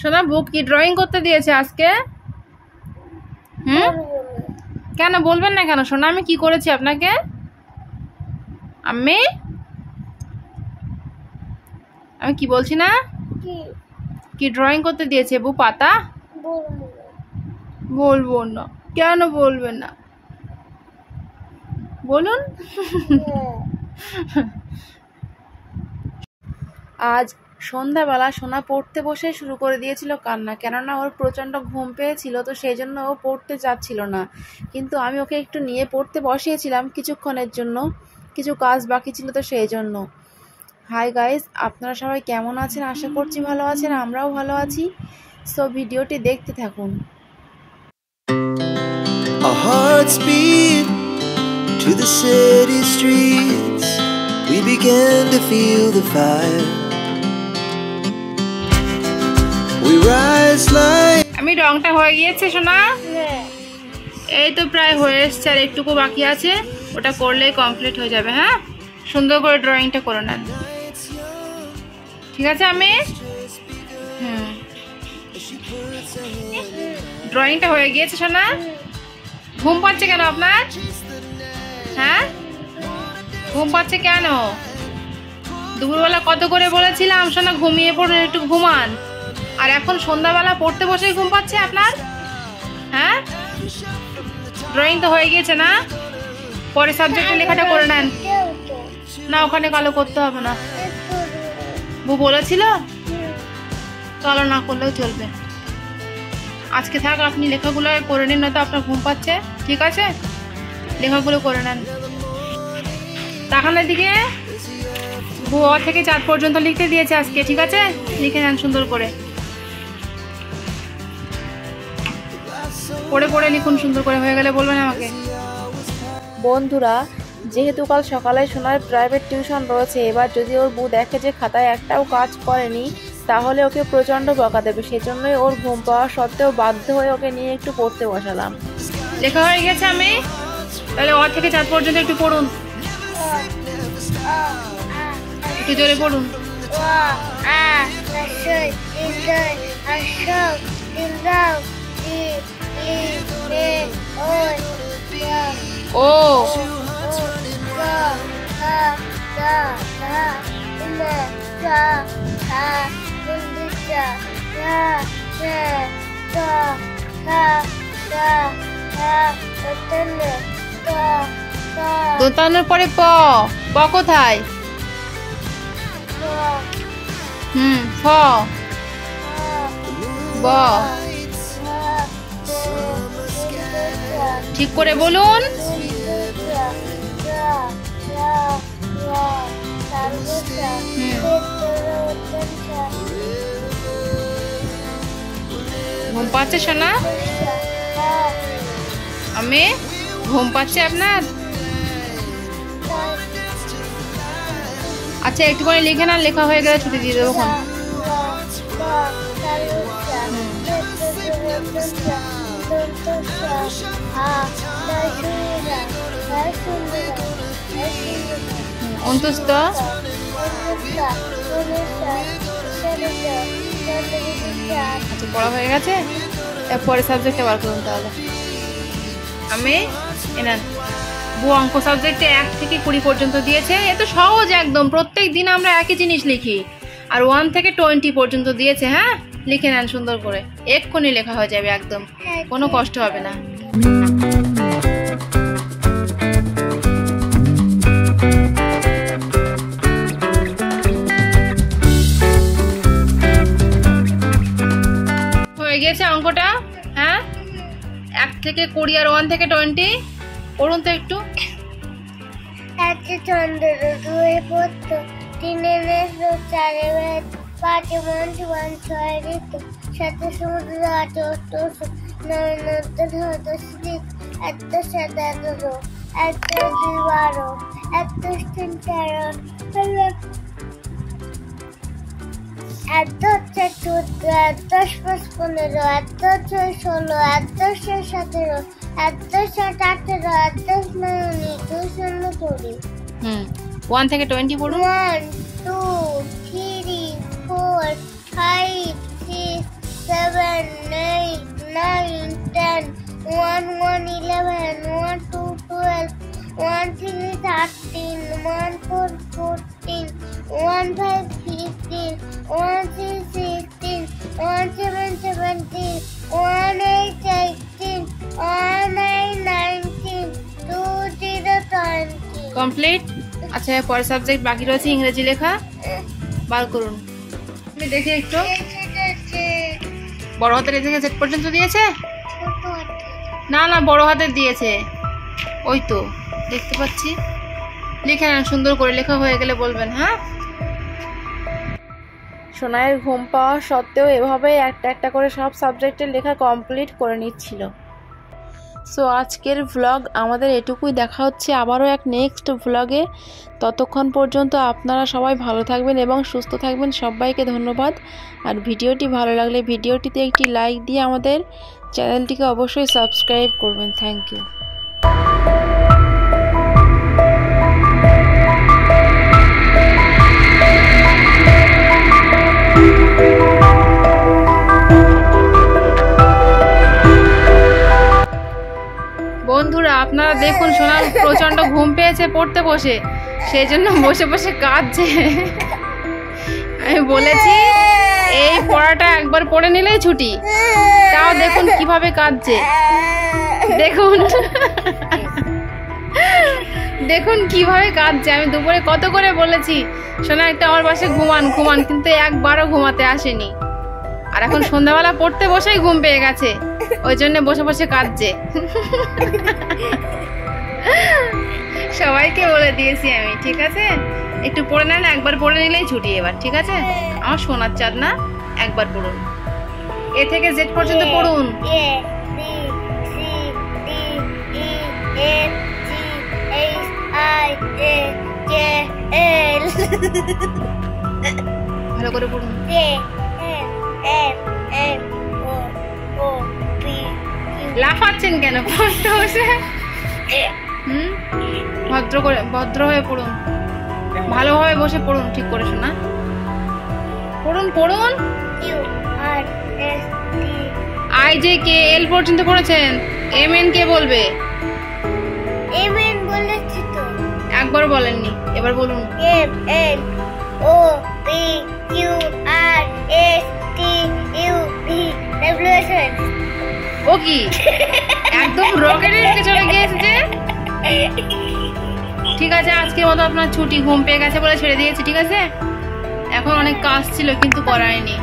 সোনা বুক কি ড্রয়িং করতে দিয়েছে আজকে? কেন বলবেন না কেন সোনা? আমি কি করেছি আপনাকে? আমি কি বলছি না? কি ড্রয়িং করতে দিয়েছে বউ? পাতা বলবো না। কেন বলবেন না? বলুন। আজ সন্ধ্যাবেলা সোনা পড়তে বসে শুরু করে দিয়েছিল কান্না, কেননা ওর প্রচণ্ড ঘুম পেয়েছিল, তো সেই জন্য ও পড়তে চাচ্ছিল না। কিন্তু আমি ওকে একটু নিয়ে পড়তে বসিয়েছিলাম কিছুক্ষণের জন্য, কিছু কাজ বাকি ছিল, তো সেই জন্য। হাই গাইস, আপনারা সবাই কেমন আছেন? আশা করছি ভালো আছেন, আমরাও ভালো আছি। সো ভিডিওটি দেখতে থাকুন। Our hearts beat to the city streets. We began to feel the fire. We rise like আমি রংটা হয়ে গিয়েছে সোনা? এই তো প্রায় হয়ে এসছে, আর একটুকু বাকি আছে, ওটা করলেই কমপ্লিট হয়ে যাবে। হ্যাঁ, সুন্দর করে ড্রয়িংটা করে নেন, ঠিক আছে? আমি ড্রয়িংটা হয়ে গিয়েছে সোনা। ঘুম পাচ্ছে কেন আপনার? হ্যাঁ, ঘুম পাচ্ছে কেন? দুপুরবেলা কত করে বলেছিলাম সোনা ঘুমিয়ে পড়ুন, একটু ঘুমান, আর এখন সন্ধ্যাবেলা পড়তে বসে ঘুম পাচ্ছে আপনার? হ্যাঁ, ড্রয়িং তো হয়ে গিয়েছে না? পরে সাবজেক্টে লেখাটা করে নেন না, ওখানে কালো করতে হবে না। বউ বলেছিল কালো না করলেও চলবে। আজকে থাক, আপনি লেখাগুলো করে নিন, না তো আপনার ঘুম পাচ্ছে, ঠিক আছে? লেখাগুলো করে নেন। তাকানোর দিকে বউ থেকে 4 পর্যন্ত লিখতে দিয়েছে আজকে, ঠিক আছে? লিখে নেন সুন্দর করে, পড়ে পড়ে লিখুন সুন্দর করে, হয়ে গেলে বলবেন আমাকে। বন্ধুরা, যেহেতু কাল সকালে সোনার প্রাইভেট টিউশন রয়েছে, এবার যদি ওর বউ দেখে যে খাতায় একটাও কাজ করেনি, তাহলে ওকে প্রচণ্ড বকা দেবে। সেজন্যই ওর ঘুম পাওয়া সত্ত্বেও বাধ্য হয়ে ওকে নিয়ে একটু পড়তে বসালাম। লেখা হয়ে গেছে আমি, তাহলে 1 থেকে 4 পর্যন্ত একটু পড়ুন, একটু জোরে পড়ুন। ও দোতানোর পরে প কোথায়? ফ, ব, ঠিক করে বলুন। ঘুম পাচ্ছে সোনা? আমি ঘুম পাচ্ছে আপনার? আচ্ছা, একটু করে লিখে না, লেখা হয়ে গেলে ছুটি দিয়ে দেবো। অন্তস্থ আচ্ছা, পড়া হয়ে গেছে, এরপরে সাবজেক্টে বার করুন। তাহলে আমি এনান বউ অঙ্ক সাবজেক্টে 1 থেকে 20 পর্যন্ত দিয়েছে। এ তো সহজ একদম, প্রত্যেক দিন আমরা একই জিনিস লিখি। আর 1 থেকে 20 পর্যন্ত দিয়েছে। হ্যাঁ, লিখে নেন সুন্দর করে, এক্ষুনি লেখা হয়ে যাবে, একদম কোনো কষ্ট হবে না। হয়ে গেছে অঙ্কটা। হ্যাঁ, 1 থেকে 20 আর 1 থেকে 20 পড়ুন তো একটু। 1 চন্দ্র 2 পত্র 3 নেত্র 4 বেদ 5 মন 6 ঋতু 7 সমুদ্র 8 অষ্টশো 9 নদ 10 দ্বীপ 1 7 11 1 2 12 1 3 13 1 4 14 1 10 15 1 6 16 1 10 17 1 10 18 1 10 19 2 20 1 থেকে 20 পড়ুন। 1 2 3 4 5 6 7 8 9 10 1 1 11 1 2 12 1 3 13 1 4 14 1 5 15 1 6 16 1 7 17 1 8 18 1 9 19 2 0 20 কমপ্লিট। আচ্ছা পরের সাবজেক্ট বাকি রয়েছে ইংরেজি লেখা, বার করুন। আমি দেখি একটু, বড় হাতের এ থেকে জেড পর্যন্ত দিয়েছে? না না, বড় হাতের দিয়েছে, ওই তো দেখতে পাচ্ছি। লিখে নেন, সুন্দর করে লেখা হয়ে গেলে বলবেন। হ্যাঁ, সোনাইয়ের ঘুম পাওয়া সত্ত্বেও এভাবেই একটা একটা করে সব সাবজেক্টের লেখা কমপ্লিট করে নিচ্ছিল। সো আজকের ভ্লগ আমাদের এটুকুই, দেখা হচ্ছে আবারও এক নেক্সট ভ্লগে। ততক্ষণ পর্যন্ত আপনারা সবাই ভালো থাকবেন এবং সুস্থ থাকবেন। সবাইকে ধন্যবাদ। আর ভিডিওটি ভালো লাগলে ভিডিওটিতে একটি লাইক দিয়ে আমাদের চ্যানেলটিকে অবশ্যই সাবস্ক্রাইব করবেন। Thank you. বন্ধুরা আপনারা দেখুন, সোনার প্রচন্ড ঘুম পেয়েছে পড়তে বসে, সেই জন্য বসে বসে কাঁদছে। আমি বলেছি এই পড়াটা একবার পড়ে নিলেই ছুটি, তাও দেখুন কিভাবে কাঁদছে। দেখুন দেখুন কিভাবে কাঁদছে। আমি দুপুরে কত করে বলেছি সোনা একটা আমার পাশে ঘুমান ঘুমান, কিন্তু একবারও ঘুমাতে আসেনি। আর এখন সন্ধ্যাবেলা পড়তে বসেই ঘুম পেয়ে গেছে, ওই জন্য বসে বসে কাঁদছে। সবাইকে বলে দিয়েছি আমি, ঠিক আছে? একটু পড়ে নেন, একবার পড়ে নিলেই ছুটি এবার, ঠিক আছে? আমার সোনার চাঁদ না, একবার পড়ুন, এ থেকে জেড পর্যন্ত পড়ুন। ভালো করে পড়ুন। লাফাচ্ছেন কেন পড়তে বসে? ভদ্র হয়ে পড়ুন, ভালোভাবে বসে পড়ুন, ঠিক করে শোনা। পড়ুন পড়ুন। আই জে কে এল পর্যন্ত পড়েছেন, এম এন কে বলবে? এম এন বলেছি তো। একবার বলেননি, এবার বলুন। M N O P Q R S T U V W X. ও কি একদম রকেটের দিকে চলে গিয়েছে যে? ঠিক আছে, আজকের মতো আপনার ছুটি, ঘুম পেয়ে গেছে বলে ছেড়ে দিয়েছি, ঠিক আছে? এখন অনেক কাজ ছিল কিন্তু করায়নি।